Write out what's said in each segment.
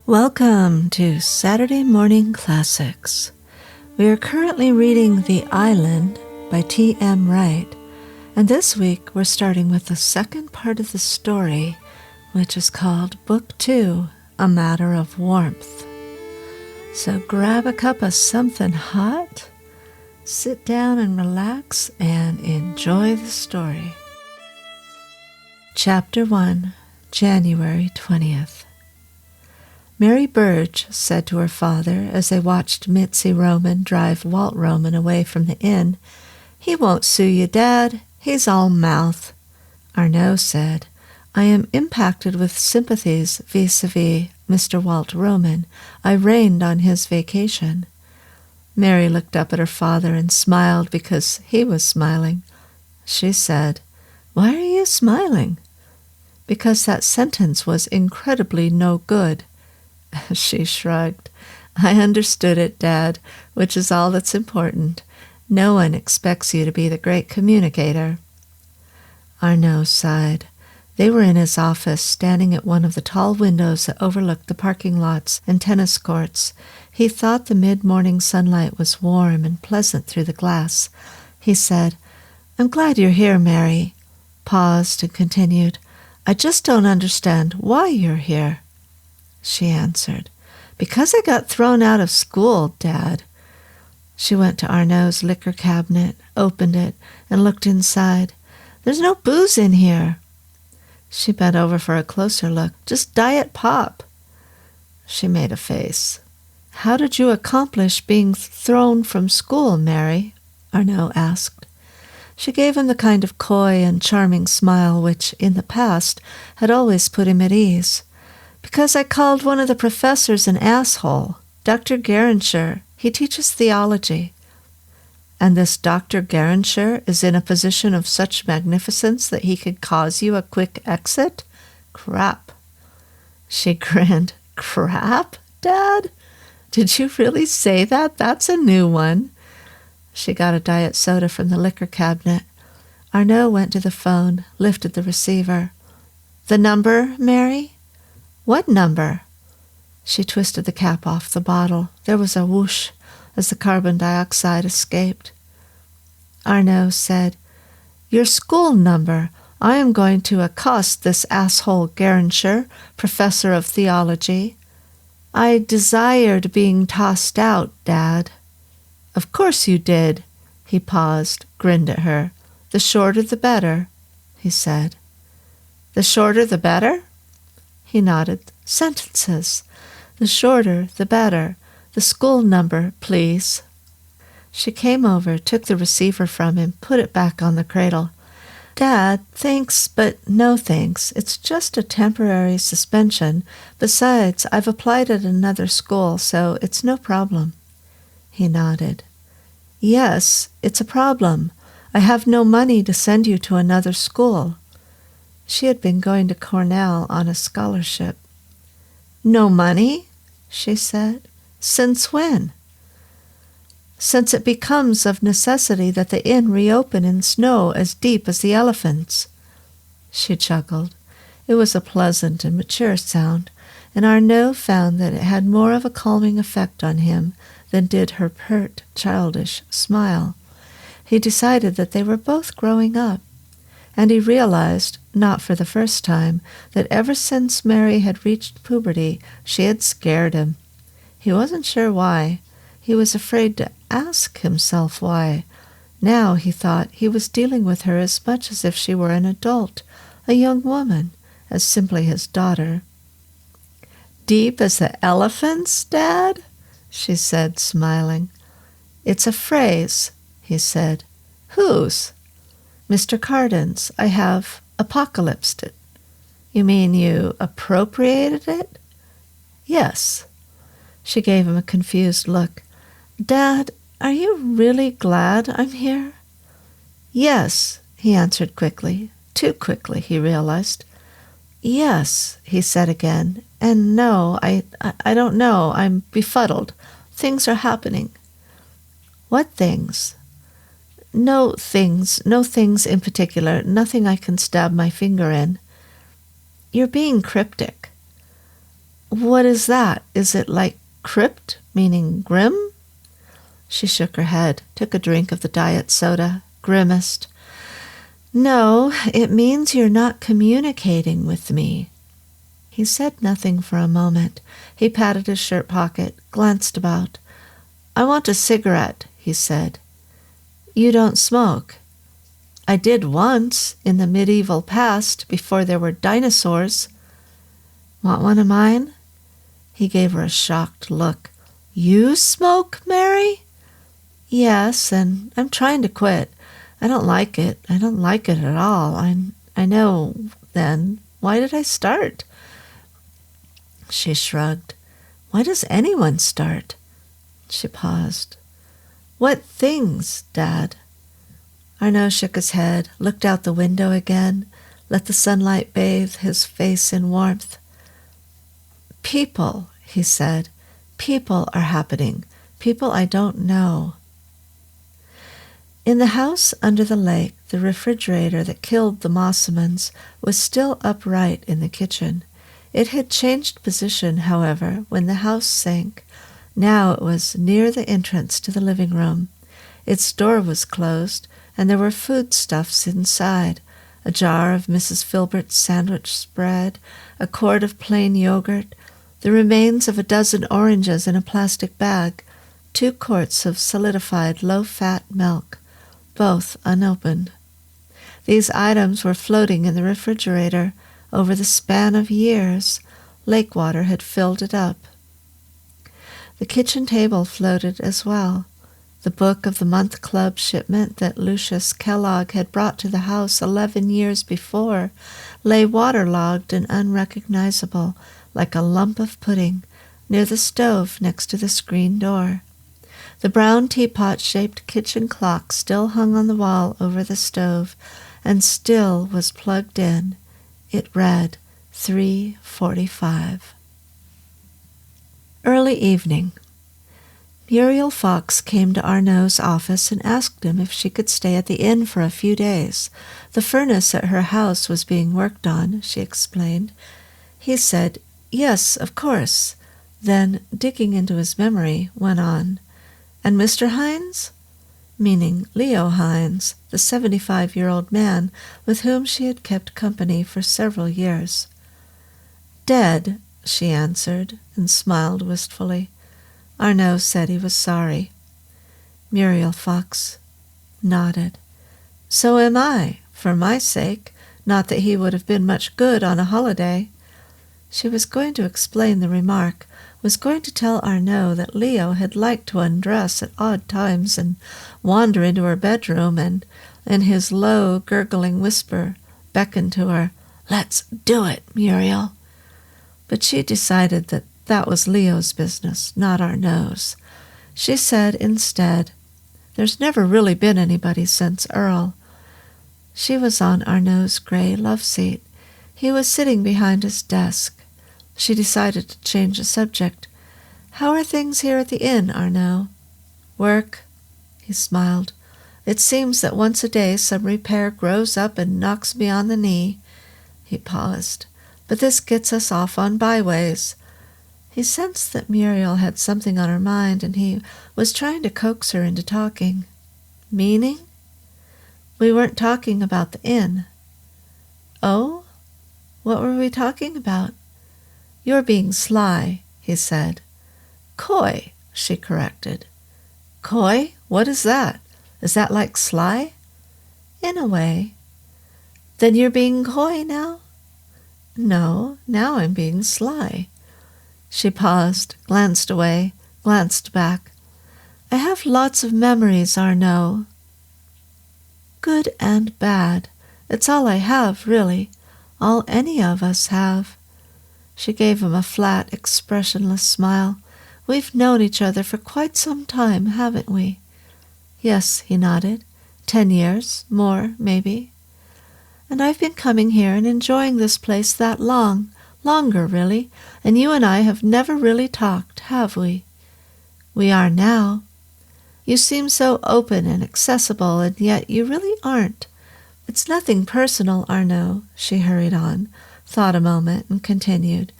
Welcome to Saturday Morning Classics. We are currently reading The Island by T.M. Wright, and this week we're starting with the second part of the story, which is called Book 2, A Matter of Warmth. So grab a cup of something hot, sit down and relax, and enjoy the story. Chapter 1, January 20th. Mary Burge said to her father as they watched Mitzi Roman drive Walt Roman away from the inn, "He won't sue you, Dad. He's all mouth." Arnaud said, "I am impacted with sympathies vis-a-vis Mr. Walt Roman. I rained on his vacation." Mary looked up at her father and smiled because he was smiling. She said, "Why are you smiling?" "Because that sentence was incredibly no good." She shrugged. "I understood it, Dad, which is all that's important. No one expects you to be the great communicator." Arnaud sighed. They were in his office, standing at one of the tall windows that overlooked the parking lots and tennis courts. He thought the mid-morning sunlight was warm and pleasant through the glass. He said, "I'm glad you're here, Mary." Paused and continued, "I just don't understand why you're here." She answered, "Because I got thrown out of school, Dad." She went to Arnaud's liquor cabinet, opened it, and looked inside. "There's no booze in here." She bent over for a closer look. "Just diet pop." She made a face. "How did you accomplish being thrown from school, Mary?" Arnaud asked. She gave him the kind of coy and charming smile which, in the past, had always put him at ease. "Because I called one of the professors an asshole. Dr. Garansher. He teaches theology." "And this Dr. Garansher is in a position of such magnificence that he could cause you a quick exit? Crap." She grinned. "Crap, Dad? Did you really say that? That's a new one." She got a diet soda from the liquor cabinet. Arnaud went to the phone, lifted the receiver. "The number, Mary?" "What number?" She twisted the cap off the bottle. There was a whoosh as the carbon dioxide escaped. Arnaud said, "Your school number. I am going to accost this asshole Garansher, professor of theology." "I desired being tossed out, Dad." "Of course you did." He paused, grinned at her. "The shorter the better," he said. "The shorter the better?" He nodded. "Sentences. The shorter, the better. The school number, please." She came over, took the receiver from him, put it back on the cradle. "Dad, thanks, but no thanks. It's just a temporary suspension. Besides, I've applied at another school, so it's no problem." He nodded. "Yes, it's a problem. I have no money to send you to another school." She had been going to Cornell on a scholarship. "No money?" she said. "Since when?" "Since it becomes of necessity that the inn reopen in snow as deep as the elephants." She chuckled. It was a pleasant and mature sound, and Arnaud found that it had more of a calming effect on him than did her pert, childish smile. He decided that they were both growing up. And he realized, not for the first time, that ever since Mary had reached puberty, she had scared him. He wasn't sure why. He was afraid to ask himself why. Now, he thought, he was dealing with her as much as if she were an adult, a young woman, as simply his daughter. "Deep as the elephants, Dad?" she said, smiling. "It's a phrase," he said. "Whose?" "Mr. Carden's. I have apocalypsed it." "You mean you appropriated it?" "Yes." She gave him a confused look. "Dad, are you really glad I'm here?" "Yes," he answered quickly. Too quickly, he realized. "Yes," he said again. "And no, I don't know. I'm befuddled. Things are happening." "What things?" No things in particular, nothing I can stab my finger in." "You're being cryptic." What is that? Is it like crypt, meaning grim? She shook her head, took a drink of the diet soda, grimaced. No, it means you're not communicating with me. He said nothing for a moment. He patted his shirt pocket, glanced about. I want a cigarette, he said. You don't smoke. I did once, in the medieval past, before there were dinosaurs. Want one of mine? He gave her a shocked look. You smoke, Mary? Yes, and I'm trying to quit. I don't like it. I don't like it at all. I know, then. Why did I start? She shrugged. Why does anyone start? She paused. What things, Dad? Arnaud shook his head, looked out the window again, let the sunlight bathe his face in warmth. People, he said. People are happening. People I don't know. In the house under the lake, the refrigerator that killed the Mosimans was still upright in the kitchen. It had changed position, however, when the house sank. Now it was near the entrance to the living room. Its door was closed, and there were foodstuffs inside, a jar of Mrs. Filbert's sandwich spread, a quart of plain yogurt, the remains of a dozen oranges in a plastic bag, 2 quarts of solidified low-fat milk, both unopened. These items were floating in the refrigerator. Over the span of years, lake water had filled it up. The kitchen table floated as well. The book of the month club shipment that Lucius Kellogg had brought to the house 11 years before lay waterlogged and unrecognizable, like a lump of pudding, near the stove next to the screen door. The brown teapot-shaped kitchen clock still hung on the wall over the stove, and still was plugged in. It read 3:45. Early evening. Muriel Fox came to Arnaud's office and asked him if she could stay at the inn for a few days. The furnace at her house was being worked on, she explained. He said, yes, of course. Then, digging into his memory, went on, and Mr. Hines? Meaning Leo Hines, the 75-year-old man with whom she had kept company for several years. Dead, she answered, and smiled wistfully. Arnaud said he was sorry. Muriel Fox nodded. So am I, for my sake, not that he would have been much good on a holiday. She was going to explain the remark, was going to tell Arnaud that Leo had liked to undress at odd times and wander into her bedroom and, in his low, gurgling whisper, beckon to her, Let's do it, Muriel. But she decided that that was Leo's business, not Arnaud's. She said instead, There's never really been anybody since Earl. She was on Arnaud's gray love seat. He was sitting behind his desk. She decided to change the subject. How are things here at the inn, Arnaud? Work, he smiled. It seems that once a day some repair grows up and knocks me on the knee. He paused. But this gets us off on byways. He sensed that Muriel had something on her mind, and he was trying to coax her into talking. Meaning? We weren't talking about the inn. Oh? What were we talking about? You're being sly, he said. Coy, she corrected. Coy? What is that? Is that like sly? In a way. Then you're being coy now? No, now I'm being sly. She paused, glanced away, glanced back. I have lots of memories, Arnaud. Good and bad. It's all I have, really. All any of us have. She gave him a flat, expressionless smile. We've known each other for quite some time, haven't we? Yes, he nodded. 10 years, more, maybe. And I've been coming here and enjoying this place that long, longer, really, and you and I have never really talked, have we? We are now. You seem so open and accessible, and yet you really aren't. It's nothing personal, Arnaud, she hurried on, thought a moment, and continued.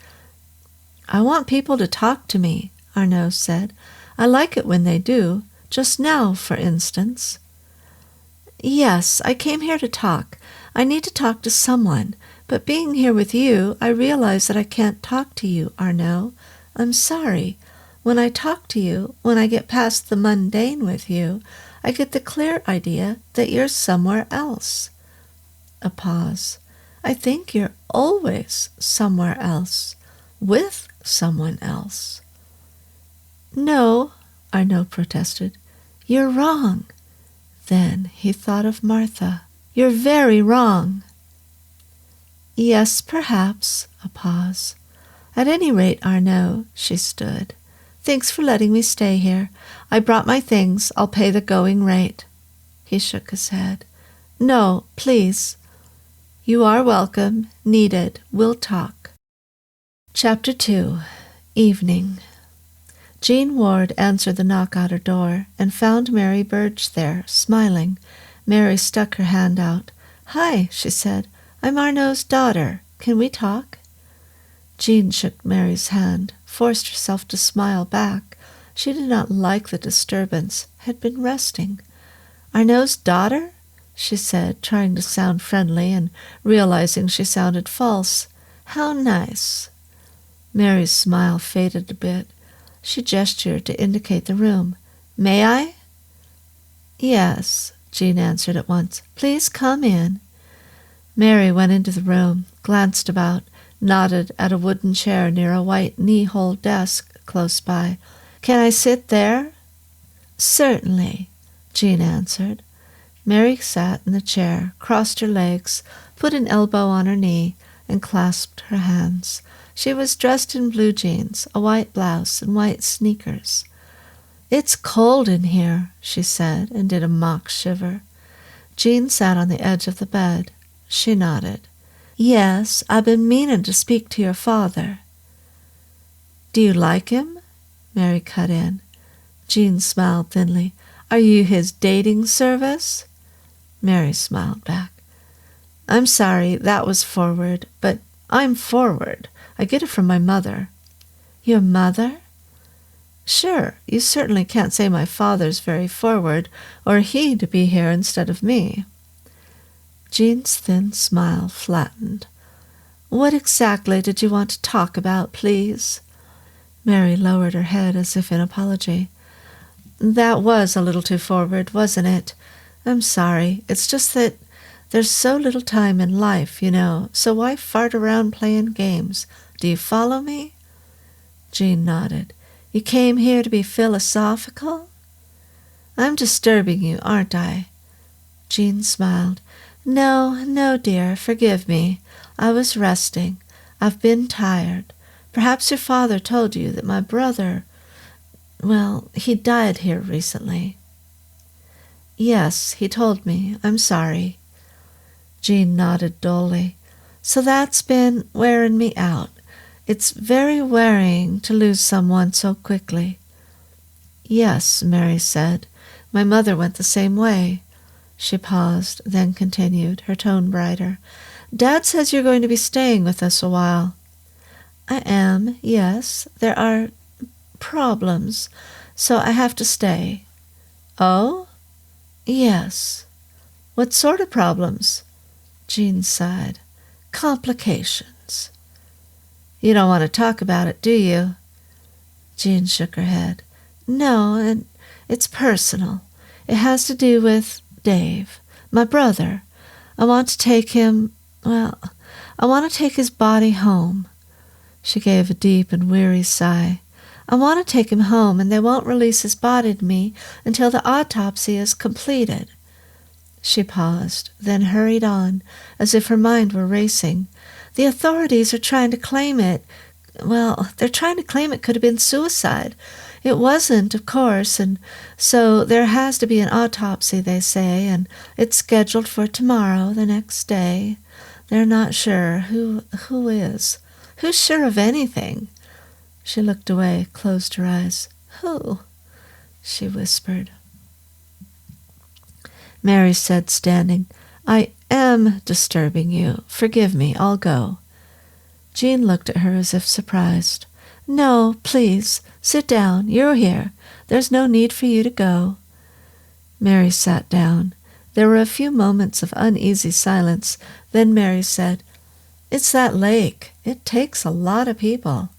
I want people to talk to me, Arnaud said. I like it when they do. Just now, for instance. Yes, I came here to talk. I need to talk to someone. But being here with you, I realize that I can't talk to you, Arnaud. I'm sorry. When I talk to you, when I get past the mundane with you, I get the clear idea that you're somewhere else. A pause. I think you're always somewhere else, with someone else. No, Arnaud protested. You're wrong. Then he thought of Martha. You're very wrong. Yes, perhaps. A pause. At any rate, Arnaud, she stood. Thanks for letting me stay here. I brought my things. I'll pay the going rate. He shook his head. No, please. You are welcome. Needed. We'll talk. Chapter 2. Evening. Jean Ward answered the knock at her door and found Mary Burge there, smiling. Mary stuck her hand out. Hi, she said. I'm Arnaud's daughter. Can we talk? Jean shook Mary's hand, forced herself to smile back. She did not like the disturbance, had been resting. Arnaud's daughter? She said, trying to sound friendly and realizing she sounded false. How nice. Mary's smile faded a bit. She gestured to indicate the room. May I? Yes, Jean answered at once. Please come in. Mary went into the room, glanced about, nodded at a wooden chair near a white knee-hole desk close by. Can I sit there? Certainly, Jean answered. Mary sat in the chair, crossed her legs, put an elbow on her knee, and clasped her hands. She was dressed in blue jeans, a white blouse, and white sneakers. It's cold in here, she said, and did a mock shiver. Jean sat on the edge of the bed. She nodded. Yes, I've been meaning to speak to your father. Do you like him? Mary cut in. Jean smiled thinly. Are you his dating service? Mary smiled back. I'm sorry, that was forward, but I'm forward. I get it from my mother. Your mother? Sure, you certainly can't say my father's very forward, or he to be here instead of me. Jean's thin smile flattened. What exactly did you want to talk about, please? Mary lowered her head as if in apology. That was a little too forward, wasn't it? I'm sorry. It's just that there's so little time in life, you know, so why fart around playing games? Do you follow me? Jean nodded. You came here to be philosophical? I'm disturbing you, aren't I? Jean smiled. No, dear, forgive me. I was resting. I've been tired. Perhaps your father told you that my brother, well, he died here recently. Yes, he told me. I'm sorry. Jean nodded dully. So that's been wearing me out. It's very wearing to lose someone so quickly. Yes, Mary said. My mother went the same way. She paused, then continued, her tone brighter. Dad says you're going to be staying with us a while. I am, yes. There are problems, so I have to stay. Oh? Yes. What sort of problems? Jean sighed. Complications. You don't want to talk about it, do you? Jean shook her head. No, and it's personal. It has to do with Dave, my brother. I want to take him, I want to take his body home. She gave a deep and weary sigh. I want to take him home, and they won't release his body to me until the autopsy is completed. She paused, then hurried on, as if her mind were racing. The authorities are trying to claim it. Well, they're trying to claim it could have been suicide. It wasn't, of course, and so there has to be an autopsy, they say, and it's scheduled for tomorrow, the next day. They're not sure. Who is? Who's sure of anything? She looked away, closed her eyes. Who? She whispered. Mary said, standing, I am disturbing you. Forgive me, I'll go. Jean looked at her as if surprised. No, please, sit down. You're here. There's no need for you to go. Mary sat down. There were a few moments of uneasy silence. Then Mary said, "It's that lake. It takes a lot of people."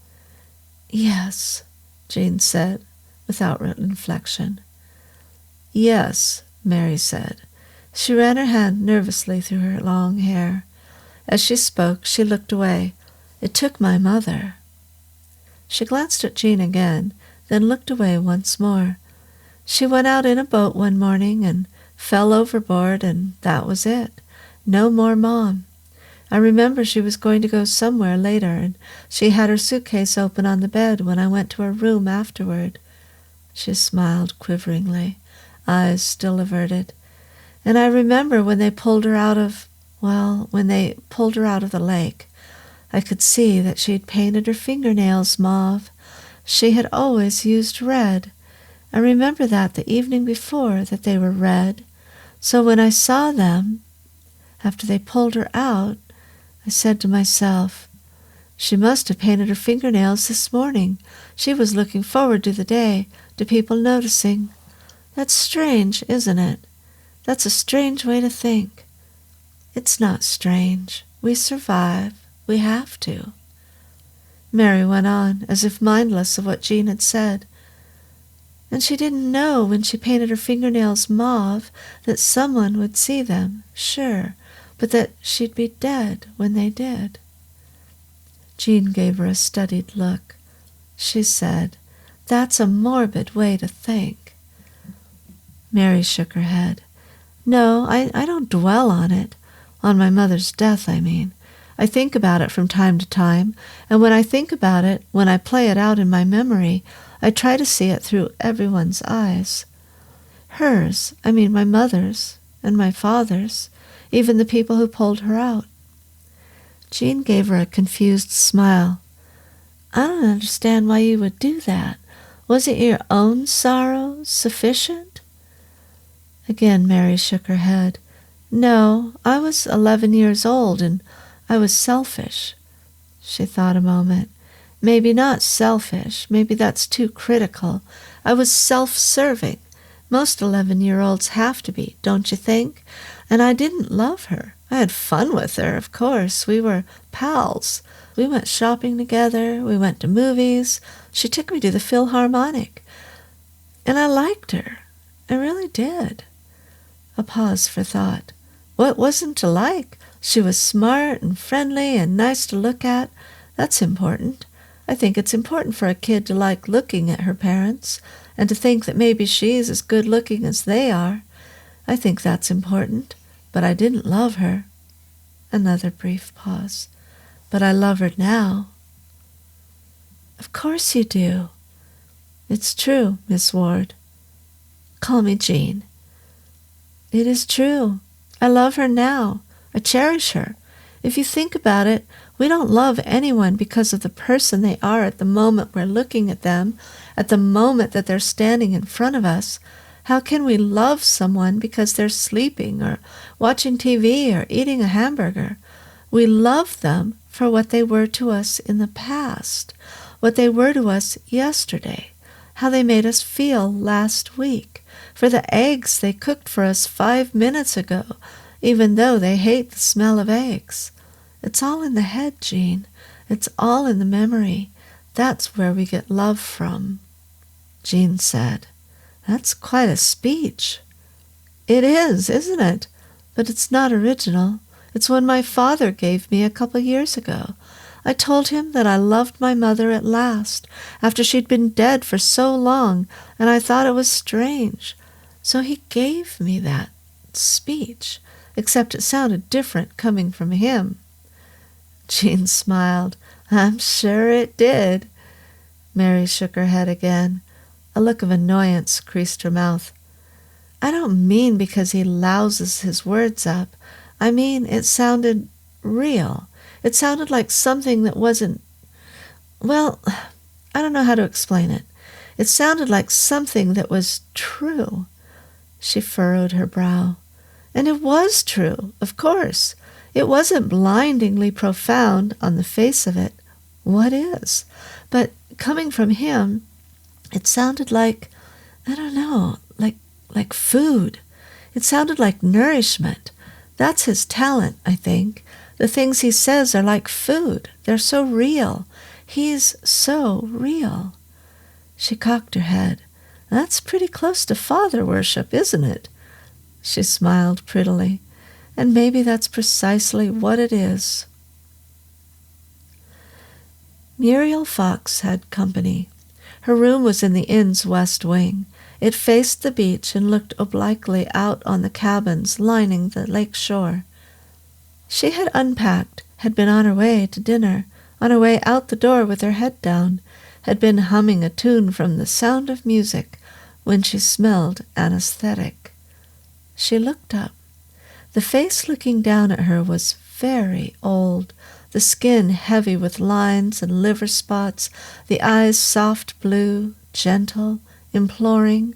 "Yes," Jean said, without inflection. "Yes," Mary said. She ran her hand nervously through her long hair. As she spoke, she looked away. "It took my mother." She glanced at Jean again, then looked away once more. "She went out in a boat one morning and fell overboard, and that was it. No more Mom. I remember she was going to go somewhere later, and she had her suitcase open on the bed when I went to her room afterward." She smiled quiveringly, eyes still averted. "And I remember when they pulled her out of the lake. I could see that she'd painted her fingernails mauve. She had always used red. I remember that the evening before, that they were red. So when I saw them, after they pulled her out, I said to myself, she must have painted her fingernails this morning. She was looking forward to the day, to people noticing. That's strange, isn't it? That's a strange way to think." "It's not strange. We survive. We have to." Mary went on, as if mindless of what Jean had said. "And she didn't know when she painted her fingernails mauve that someone would see them, sure, but that she'd be dead when they did." Jean gave her a studied look. She said, "That's a morbid way to think." Mary shook her head. "No, I don't dwell on it. On my mother's death, I mean. I think about it from time to time, and when I think about it, when I play it out in my memory, I try to see it through everyone's eyes. Hers, I mean my mother's, and my father's, even the people who pulled her out." Jean gave her a confused smile. "I don't understand why you would do that. Wasn't your own sorrow sufficient?" Again Mary shook her head. "No, I was 11 years old, and I was selfish." She thought a moment. "Maybe not selfish. Maybe that's too critical. I was self-serving. Most 11-year-olds have to be, don't you think? And I didn't love her. I had fun with her, of course. We were pals. We went shopping together. We went to movies. She took me to the Philharmonic. And I liked her. I really did." A pause for thought. "What wasn't to like? She was smart and friendly and nice to look at. That's important. I think it's important for a kid to like looking at her parents, and to think that maybe she's as good looking as they are. I think that's important. But I didn't love her." Another brief pause. "But I love her now." "Of course you do." "It's true, Miss Ward." "Call me Jean." "It is true. I love her now. I cherish her. If you think about it, we don't love anyone because of the person they are at the moment we're looking at them, at the moment that they're standing in front of us. How can we love someone because they're sleeping or watching TV or eating a hamburger? We love them for what they were to us in the past, what they were to us yesterday, how they made us feel last week, for the eggs they cooked for us 5 minutes ago, even though they hate the smell of eggs. It's all in the head, Jean. It's all in the memory. That's where we get love from." Jean said, "That's quite a speech." "It is, isn't it? But it's not original. It's one my father gave me a couple years ago. I told him that I loved my mother at last, after she'd been dead for so long, and I thought it was strange. So he gave me that speech, except it sounded different coming from him." Jean smiled. "I'm sure it did." Mary shook her head again. A look of annoyance creased her mouth. "I don't mean because he louses his words up. I mean it sounded real. It sounded like something that wasn't... Well, I don't know how to explain it. It sounded like something that was true." She furrowed her brow. "And it was true, of course. It wasn't blindingly profound on the face of it. What is? But coming from him, it sounded like, I don't know, like food. It sounded like nourishment. That's his talent, I think. The things he says are like food. They're so real. He's so real. She cocked her head. That's pretty close to father worship, isn't it? She smiled prettily. And maybe that's precisely what it is. Muriel Fox had company. Her room was in the inn's west wing. It faced the beach and looked obliquely out on the cabins lining the lake shore. She had unpacked, had been on her way to dinner, on her way out the door with her head down, had been humming a tune from The Sound of Music when she smelled anesthetic. She looked up. The face looking down at her was very old, the skin heavy with lines and liver spots, the eyes soft blue, gentle, imploring.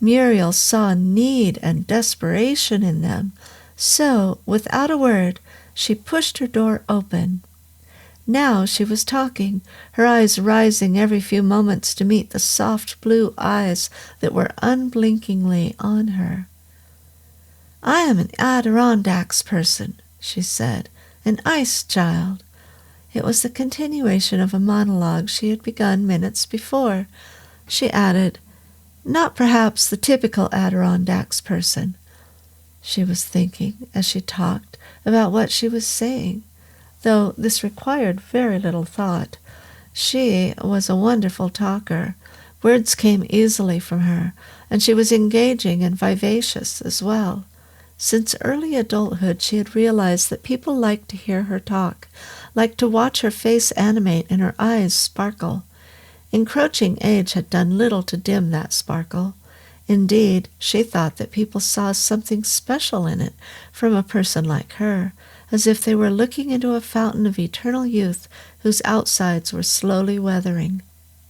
Muriel saw need and desperation in them, so, without a word, she pushed her door open. Now she was talking, her eyes rising every few moments to meet the soft blue eyes that were unblinkingly on her. I am an Adirondacks person, she said, an ice child. It was the continuation of a monologue she had begun minutes before. She added, not perhaps the typical Adirondacks person. She was thinking, as she talked, about what she was saying, though this required very little thought. She was a wonderful talker. Words came easily from her, and she was engaging and vivacious as well. Since early adulthood she had realized that people liked to hear her talk, liked to watch her face animate and her eyes sparkle. Encroaching age had done little to dim that sparkle. Indeed, she thought that people saw something special in it from a person like her, as if they were looking into a fountain of eternal youth whose outsides were slowly weathering.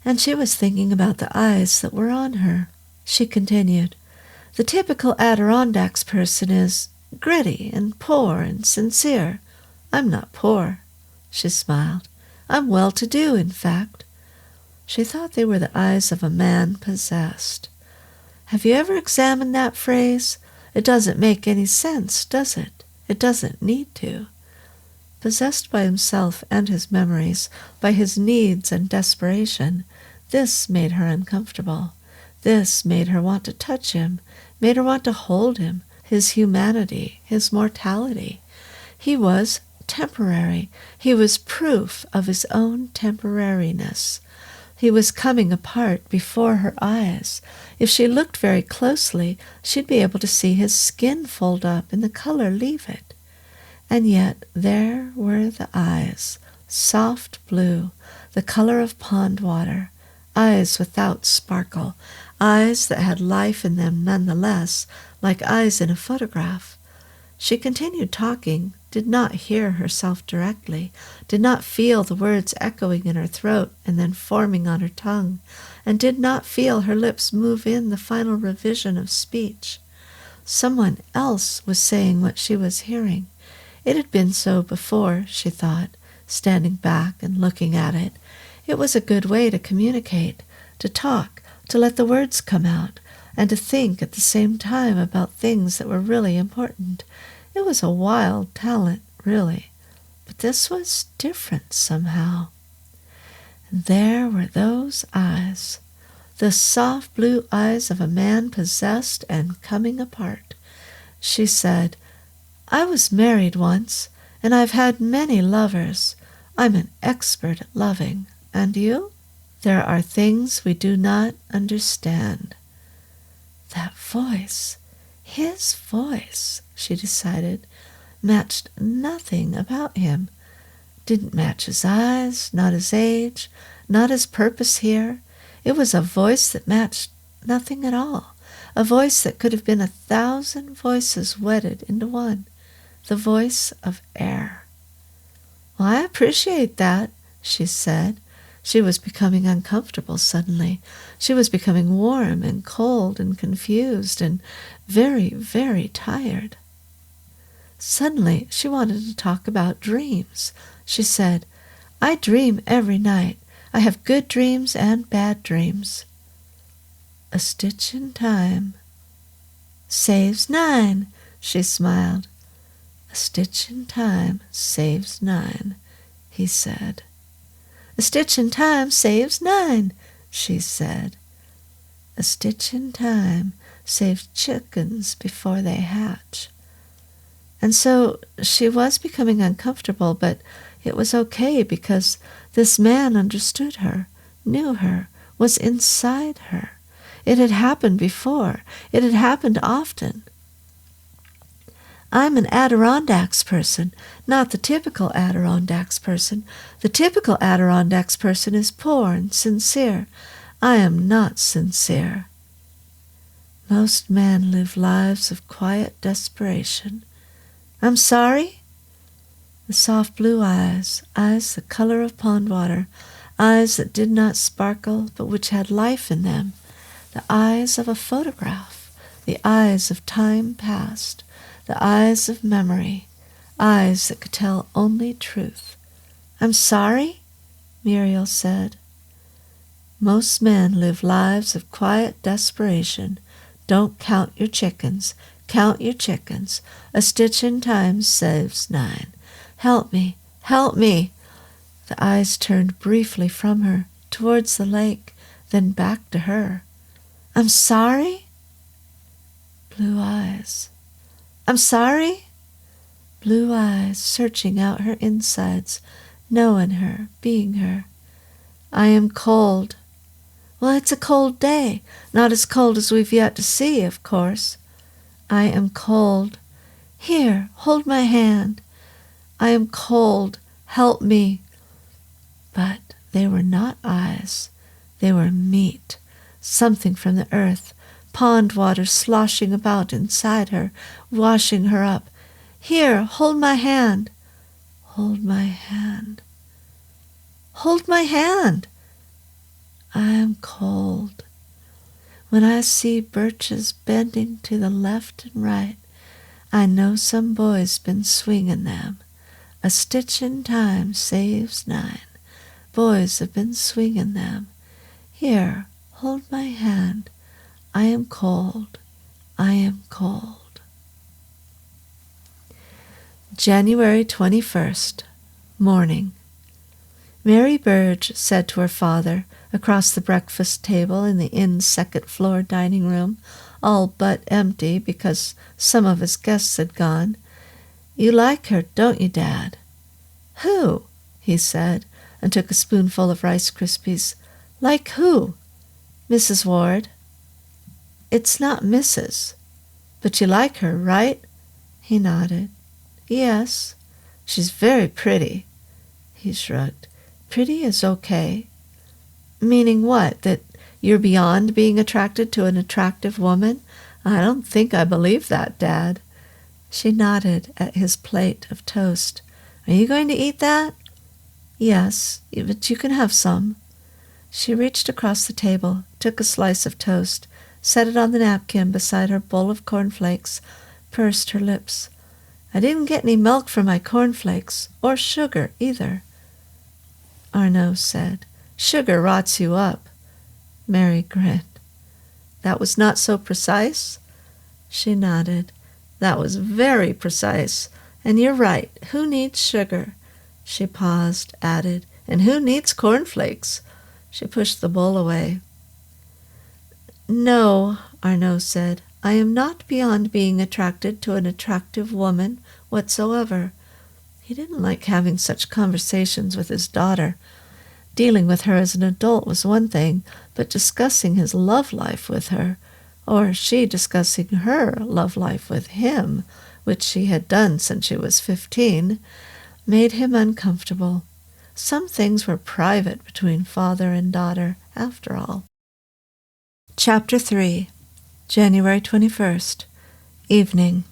And she was thinking about the eyes that were on her. She continued, the typical Adirondacks person is gritty and poor and sincere. I'm not poor. She smiled. I'm well-to-do, in fact. She thought they were the eyes of a man possessed. Have you ever examined that phrase? It doesn't make any sense, does it? It doesn't need to. Possessed by himself and his memories, by his needs and desperation, this made her uncomfortable. This made her want to touch him, made her want to hold him, his humanity, his mortality. He was temporary. He was proof of his own temporariness. He was coming apart before her eyes. If she looked very closely, she'd be able to see his skin fold up and the color leave it. And yet there were the eyes, soft blue, the color of pond water, eyes without sparkle, eyes that had life in them nonetheless, like eyes in a photograph. She continued talking, did not hear herself directly, did not feel the words echoing in her throat and then forming on her tongue, and did not feel her lips move in the final revision of speech. Someone else was saying what she was hearing. It had been so before, she thought, standing back and looking at it. It was a good way to communicate, to talk, to let the words come out, and to think at the same time about things that were really important. It was a wild talent, really, but this was different somehow. And there were those eyes, the soft blue eyes of a man possessed and coming apart. She said, I was married once, and I've had many lovers. I'm an expert at loving. And you? There are things we do not understand. That voice, his voice, she decided, matched nothing about him. Didn't match his eyes, not his age, not his purpose here. It was a voice that matched nothing at all, a voice that could have been 1,000 voices wedded into one, the voice of air. Well, I appreciate that, she said. She was becoming uncomfortable suddenly. She was becoming warm and cold and confused and very, very tired. Suddenly she wanted to talk about dreams. She said, I dream every night. I have good dreams and bad dreams. A stitch in time saves 9, she smiled. A stitch in time saves 9, he said. A stitch in time saves 9, she said. A stitch in time saves chickens before they hatch. And so she was becoming uncomfortable, but it was okay because this man understood her, knew her, was inside her. It had happened before. It had happened often. I'm an Adirondacks person, not the typical Adirondacks person. The typical Adirondacks person is poor and sincere. I am not sincere. Most men live lives of quiet desperation. I'm sorry? The soft blue eyes, eyes the color of pond water, eyes that did not sparkle but which had life in them, the eyes of a photograph, the eyes of time past, the eyes of memory, eyes that could tell only truth. I'm sorry? Muriel said. Most men live lives of quiet desperation. Don't count your chickens. Count your chickens. A stitch in time saves 9. Help me. Help me. The eyes turned briefly from her, towards the lake, then back to her. I'm sorry? Blue eyes. I'm sorry? Blue eyes searching out her insides, knowing her, being her. I am cold. Well, it's a cold day, not as cold as we've yet to see, of course. I am cold. Here, hold my hand. I am cold. Help me. But they were not eyes. They were meat, something from the earth, pond water sloshing about inside her, washing her up. Here, hold my hand. Hold my hand. Hold my hand. I am cold. When I see birches bending to the left and right, I know some boy's been swinging them. A stitch in time saves 9. Boys have been swinging them. Here, hold my hand. I am cold. I am cold. January 21st, morning. Mary Burge said to her father, across the breakfast table in the inn's second-floor dining room, all but empty because some of his guests had gone, "You like her, don't you, Dad?" "Who?" he said, and took a spoonful of Rice Krispies. "Like who?" "Mrs. Ward." "It's not Mrs. But you like her, right?" He nodded. "Yes." "She's very pretty." He shrugged. "Pretty is okay." "Meaning what? That you're beyond being attracted to an attractive woman? I don't think I believe that, Dad." She nodded at his plate of toast. "Are you going to eat that?" "Yes, but you can have some." She reached across the table, took a slice of toast, set it on the napkin beside her bowl of cornflakes, pursed her lips. "I didn't get any milk for my cornflakes, or sugar either." Arnaud said, "Sugar rots you up." Mary grinned. "That was not so precise?" She nodded. "That was very precise. And you're right. Who needs sugar?" She paused, added, "And who needs cornflakes?" She pushed the bowl away. "No," Arnaud said, "I am not beyond being attracted to an attractive woman whatsoever." He didn't like having such conversations with his daughter. Dealing with her as an adult was one thing, but discussing his love life with her, or she discussing her love life with him, which she had done since she was 15, made him uncomfortable. Some things were private between father and daughter, after all. Chapter 3, January 21st, evening.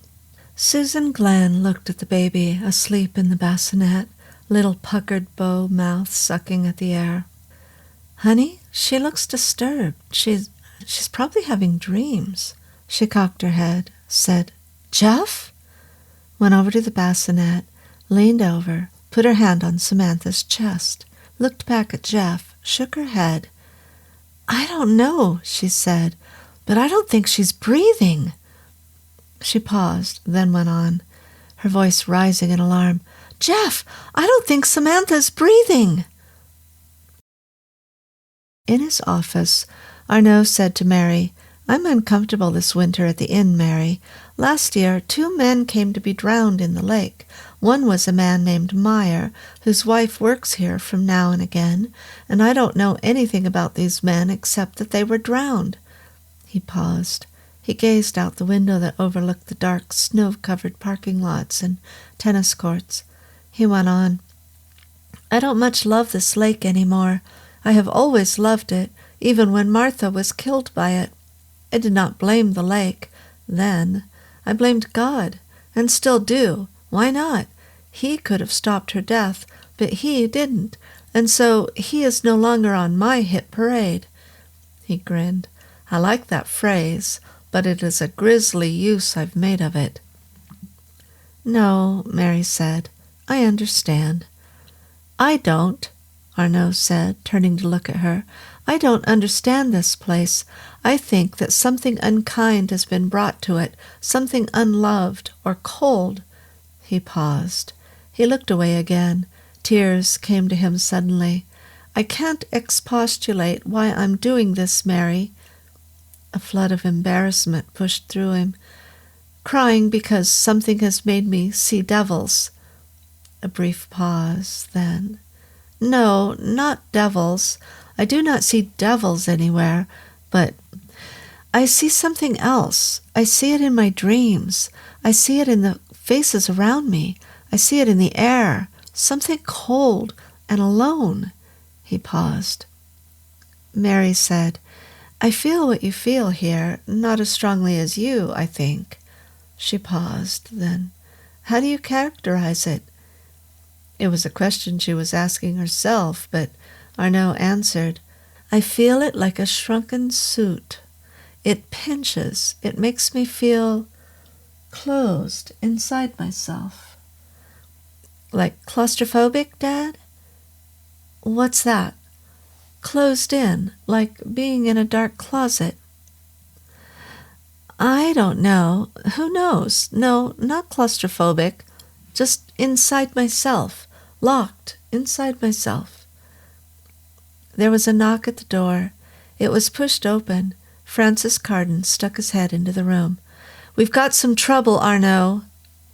Susan Glenn looked at the baby asleep in the bassinet, little puckered bow mouth sucking at the air. "Honey, she looks disturbed. She's probably having dreams." She cocked her head, said, "Jeff?" Went over to the bassinet, leaned over, put her hand on Samantha's chest, looked back at Jeff, shook her head. "I don't know," she said, "but I don't think she's breathing." She paused, then went on, her voice rising in alarm. "Jeff, I don't think Samantha's breathing." In his office, Arnaud said to Mary, "I'm uncomfortable this winter at the inn, Mary. Last year, 2 men came to be drowned in the lake. One was a man named Meyer, whose wife works here from now and again, and I don't know anything about these men except that they were drowned." He paused. He gazed out the window that overlooked the dark, snow-covered parking lots and tennis courts. He went on, "I don't much love this lake anymore. I have always loved it, even when Martha was killed by it. I did not blame the lake then. I blamed God, and still do. Why not? He could have stopped her death, but he didn't, and so he is no longer on my hit parade." He grinned. "I like that phrase, but it is a grisly use I've made of it." "No," Mary said, "I understand." "I don't," Arnaud said, turning to look at her. "I don't understand this place. I think that something unkind has been brought to it, something unloved or cold." He paused. He looked away again. Tears came to him suddenly. "I can't expostulate why I'm doing this, Mary." A flood of embarrassment pushed through him. "Crying because something has made me see devils." A brief pause, then, "No, not devils. I do not see devils anywhere, but I see something else. I see it in my dreams. I see it in the faces around me. I see it in the air. Something cold and alone." He paused. Mary said, "I feel what you feel here, not as strongly as you, I think." She paused, then, "How do you characterize it?" It was a question she was asking herself, but Arnaud answered, "I feel it like a shrunken suit. It pinches. It makes me feel closed inside myself." "Like claustrophobic, Dad?" "What's that?" "Closed in, like being in a dark closet." "I don't know. Who knows? No, not claustrophobic. Just inside myself. Locked inside myself." There was a knock at the door. It was pushed open. Francis Carden stuck his head into the room. "We've got some trouble, Arnaud,"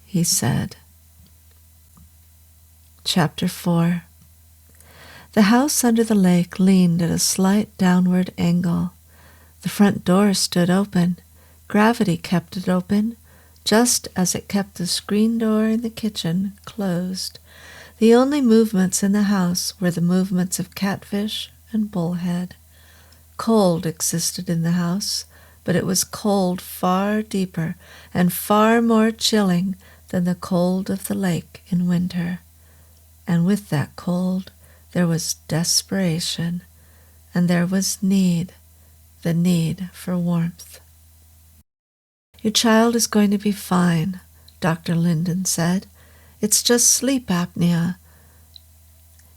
he said. Chapter 4. The house under the lake leaned at a slight downward angle. The front door stood open. Gravity kept it open, just as it kept the screen door in the kitchen closed. The only movements in the house were the movements of Catfish and Bullhead. Cold existed in the house, but it was cold far deeper and far more chilling than the cold of the lake in winter. And with that cold, there was desperation, and there was need, the need for warmth. "Your child is going to be fine," Dr. Linden said. "It's just sleep apnea."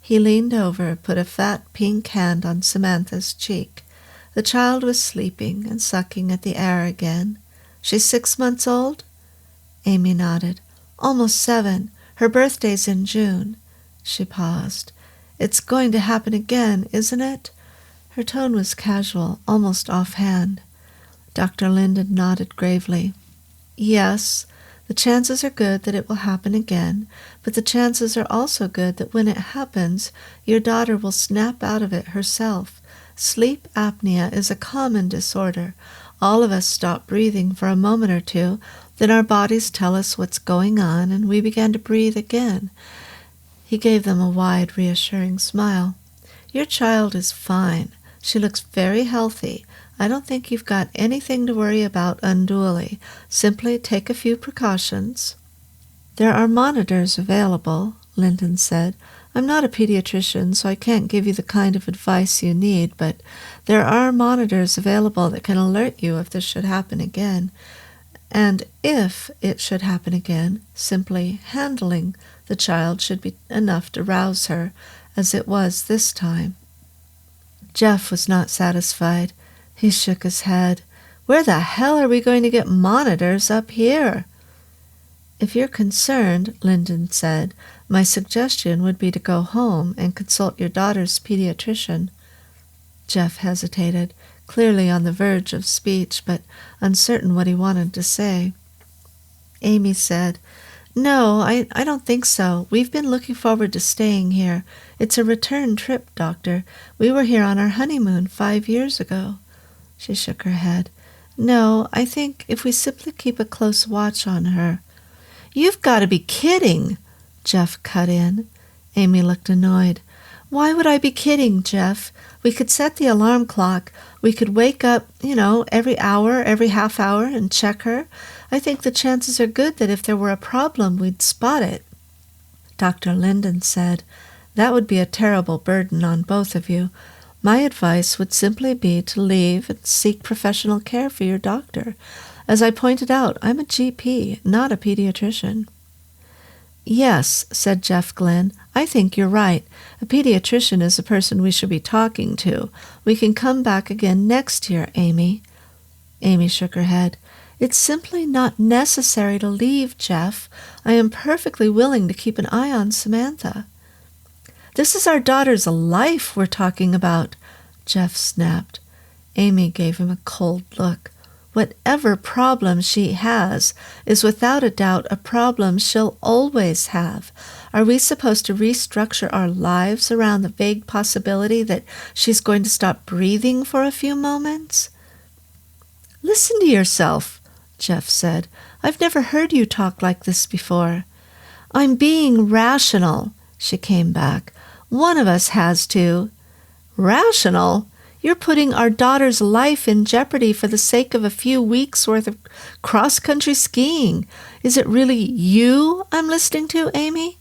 He leaned over, put a fat pink hand on Samantha's cheek. The child was sleeping and sucking at the air again. "She's 6 months old?" Amy nodded. "Almost 7. Her birthday's in June." She paused. "It's going to happen again, isn't it?" Her tone was casual, almost offhand. Dr. Linden nodded gravely. "Yes, the chances are good that it will happen again, but the chances are also good that when it happens, your daughter will snap out of it herself. Sleep apnea is a common disorder. All of us stop breathing for a moment or two, then our bodies tell us what's going on, and we begin to breathe again." He gave them a wide, reassuring smile. "Your child is fine. She looks very healthy. I don't think you've got anything to worry about unduly. Simply take a few precautions." "There are monitors available," Linden said. "I'm not a pediatrician, so I can't give you the kind of advice you need, but there are monitors available that can alert you if this should happen again. And if it should happen again, simply handling the child should be enough to rouse her, as it was this time." Jeff was not satisfied. He shook his head. Where the hell are we going to get monitors up here? If you're concerned, Lyndon said, my suggestion would be to go home and consult your daughter's pediatrician. Jeff hesitated, clearly on the verge of speech, but uncertain what he wanted to say. Amy said, No, I don't think so. We've been looking forward to staying here. It's a return trip, Doctor. We were here on our honeymoon 5 years ago. She shook her head. No, I think if we simply keep a close watch on her. You've got to be kidding, Jeff cut in. Amy looked annoyed. Why would I be kidding, Jeff? We could set the alarm clock. We could wake up, every hour, every half hour and check her. I think the chances are good that if there were a problem, we'd spot it. Dr. Lyndon said, That would be a terrible burden on both of you. My advice would simply be to leave and seek professional care for your doctor. As I pointed out, I'm a GP, not a pediatrician. Yes, said Jeff Glenn, I think you're right. A pediatrician is the person we should be talking to. We can come back again next year, Amy. Amy shook her head. It's simply not necessary to leave, Jeff. I am perfectly willing to keep an eye on Samantha. This is our daughter's life we're talking about, Jeff snapped. Amy gave him a cold look. Whatever problem she has is without a doubt a problem she'll always have. Are we supposed to restructure our lives around the vague possibility that she's going to stop breathing for a few moments? Listen to yourself, Jeff said. I've never heard you talk like this before. I'm being rational, she came back. One of us has to. Rational? You're putting our daughter's life in jeopardy for the sake of a few weeks' worth of cross-country skiing. Is it really you I'm listening to, Amy?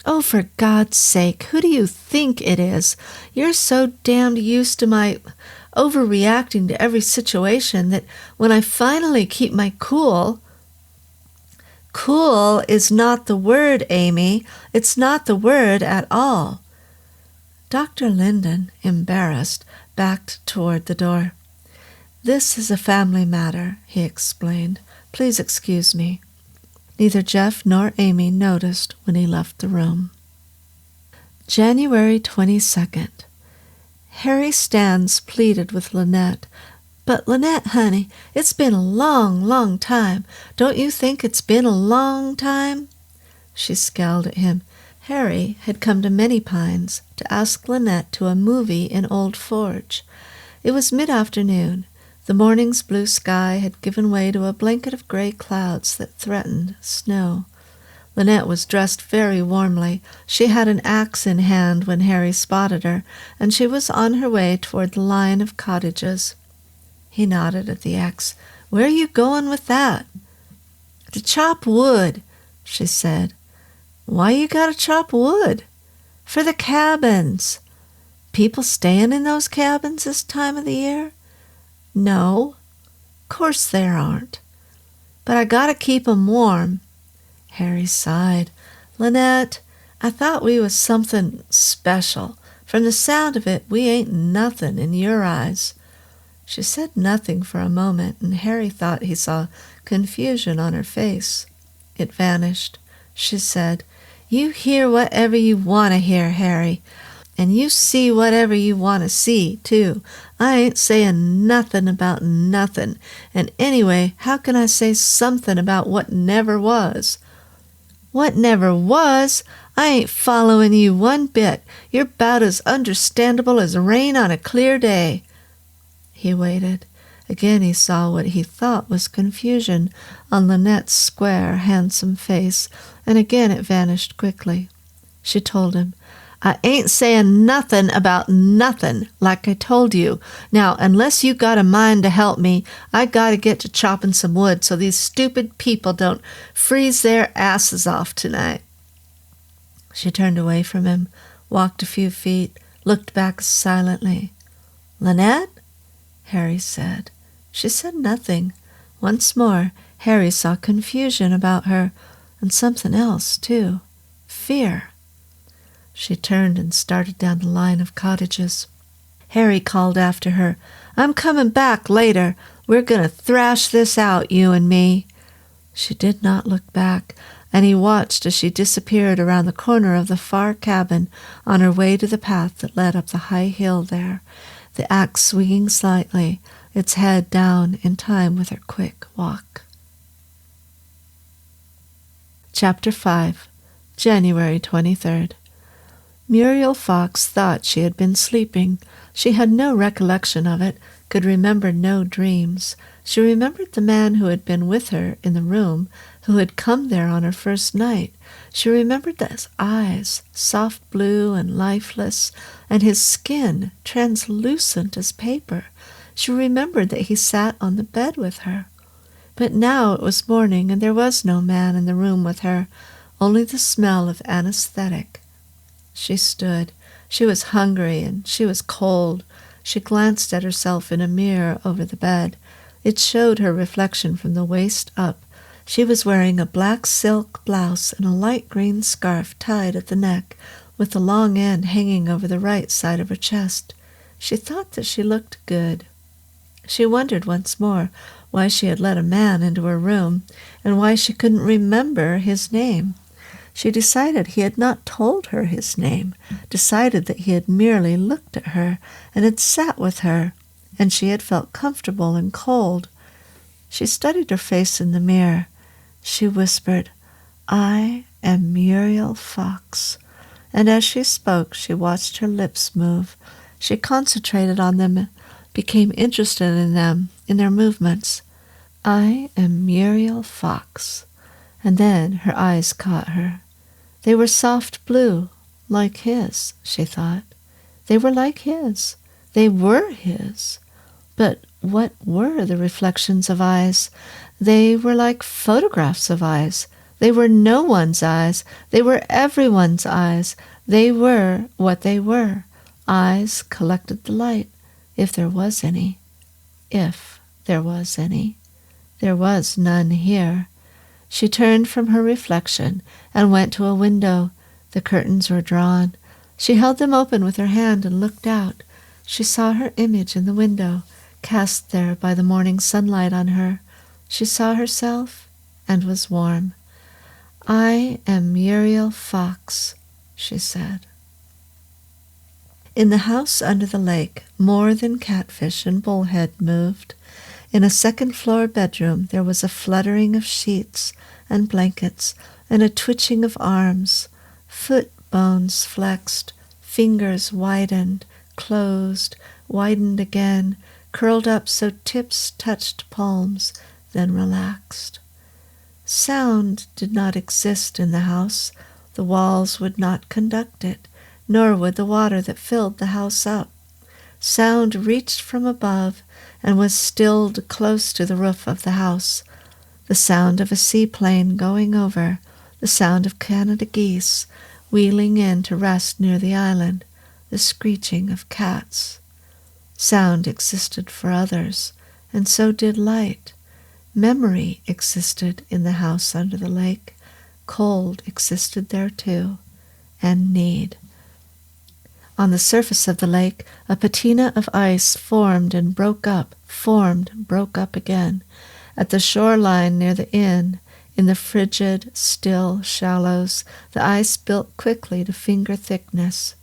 Oh, for God's sake, who do you think it is? You're so damned used to my overreacting to every situation that when I finally keep my cool... Cool is not the word, Amy. It's not the word at all. Dr. Lyndon, embarrassed, backed toward the door. This is a family matter, he explained. Please excuse me. Neither Jeff nor Amy noticed when he left the room. January 22nd. Harry Stans pleaded with Lynette. But Lynette, honey, it's been a long, long time. Don't you think it's been a long time? She scowled at him. Harry had come to Many Pines to ask Lynette to a movie in Old Forge. It was mid-afternoon. The morning's blue sky had given way to a blanket of gray clouds that threatened snow. Lynette was dressed very warmly. She had an axe in hand when Harry spotted her, and she was on her way toward the line of cottages. He nodded at the axe. Where are you going with that? To chop wood, she said. Why you gotta chop wood? For the cabins. People staying in those cabins this time of the year? No, course there aren't. But I gotta keep 'em warm. Harry sighed. Lynette, I thought we was something special. From the sound of it, we ain't nothing in your eyes. She said nothing for a moment, and Harry thought he saw confusion on her face. It vanished. She said, You hear whatever you want to hear, Harry, and you see whatever you want to see, too. I ain't saying nothing about nothing, and anyway, how can I say something about what never was? What never was? I ain't following you one bit. You're about as understandable as rain on a clear day. He waited. Again he saw what he thought was confusion on Lynette's square, handsome face, and again it vanished quickly. She told him, I ain't saying nothing about nothing, like I told you. Now, unless you got a mind to help me, I got to get to chopping some wood so these stupid people don't freeze their asses off tonight. She turned away from him, walked a few feet, looked back silently. Lynette? Harry said. She said nothing. Once more, Harry saw confusion about her, and something else, too. Fear. She turned and started down the line of cottages. Harry called after her, "I'm coming back later. We're going to thrash this out, you and me." She did not look back, and he watched as she disappeared around the corner of the far cabin on her way to the path that led up the high hill there, the axe swinging slightly, its head down in time with her quick walk. Chapter 5, January 23rd. Muriel Fox thought she had been sleeping. She had no recollection of it, could remember no dreams. She remembered the man who had been with her in the room, who had come there on her first night. She remembered his eyes, soft blue and lifeless, and his skin, translucent as paper. She remembered that he sat on the bed with her. But now it was morning, and there was no man in the room with her, only the smell of anesthetic. She stood. She was hungry, and she was cold. She glanced at herself in a mirror over the bed. It showed her reflection from the waist up. She was wearing a black silk blouse and a light green scarf tied at the neck, with the long end hanging over the right side of her chest. She thought that she looked good. She wondered once more why she had let a man into her room, and why she couldn't remember his name. She decided he had not told her his name, decided that he had merely looked at her and had sat with her, and she had felt comfortable and cold. She studied her face in the mirror. She whispered, "I am Muriel Fox." And as she spoke, she watched her lips move. She concentrated on them, became interested in them, in their movements. "I am Muriel Fox." And then her eyes caught her. They were soft blue, like his, she thought. They were like his. They were his. But what were the reflections of eyes? They were like photographs of eyes. They were no one's eyes. They were everyone's eyes. They were what they were. Eyes collected the light, if there was any. If there was any. There was none here. She turned from her reflection and went to a window. The curtains were drawn. She held them open with her hand and looked out. She saw her image in the window, cast there by the morning sunlight on her. She saw herself and was warm. "I am Muriel Fox," she said. In the house under the lake, more than catfish and bullhead moved. In a second-floor bedroom there was a fluttering of sheets and blankets and a twitching of arms. Foot bones flexed, fingers widened, closed, widened again, curled up so tips touched palms, then relaxed. Sound did not exist in the house. The walls would not conduct it, nor would the water that filled the house up. Sound reached from above and was stilled close to the roof of the house. The sound of a seaplane going over, the sound of Canada geese wheeling in to rest near the island, the screeching of cats. Sound existed for others, and so did light. Memory existed in the house under the lake. Cold existed there too, and need. On the surface of the lake, a patina of ice formed and broke up, formed and broke up again. At the shoreline near the inn, in the frigid, still shallows, the ice built quickly to finger thickness.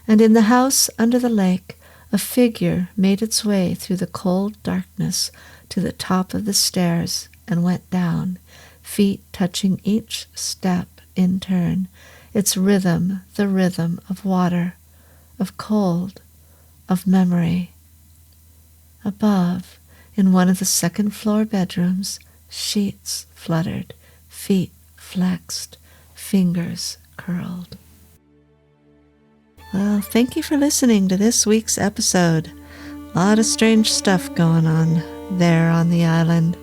And in the house under the lake, a figure made its way through the cold darkness to the top of the stairs and went down, feet touching each step in turn, its rhythm the rhythm of water, of cold, of memory. Above, in one of the second-floor bedrooms, sheets fluttered, feet flexed, fingers curled. Well, thank you for listening to this week's episode. A lot of strange stuff going on there on the island.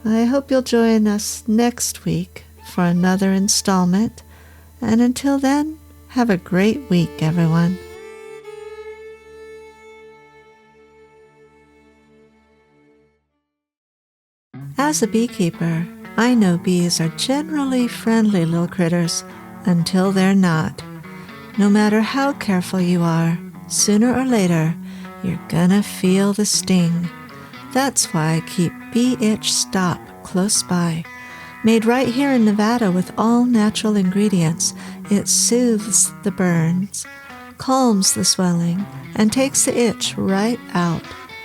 I hope you'll join us next week for another installment. And until then, have a great week, everyone. As a beekeeper, I know bees are generally friendly little critters until they're not. No matter how careful you are, sooner or later, You're gonna feel the sting. That's why I keep Bee Itch Stop close by. Made right here in Nevada with all natural ingredients, it soothes the burns, calms the swelling, and takes the itch right out.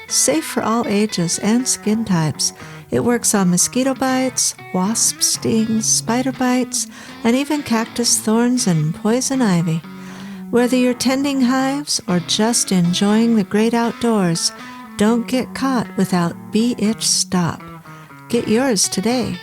Safe for all ages and skin types. It works on mosquito bites, wasp stings, spider bites, and even cactus thorns and poison ivy. Whether you're tending hives or just enjoying the great outdoors, don't get caught without Bee Itch Stop. Get yours today.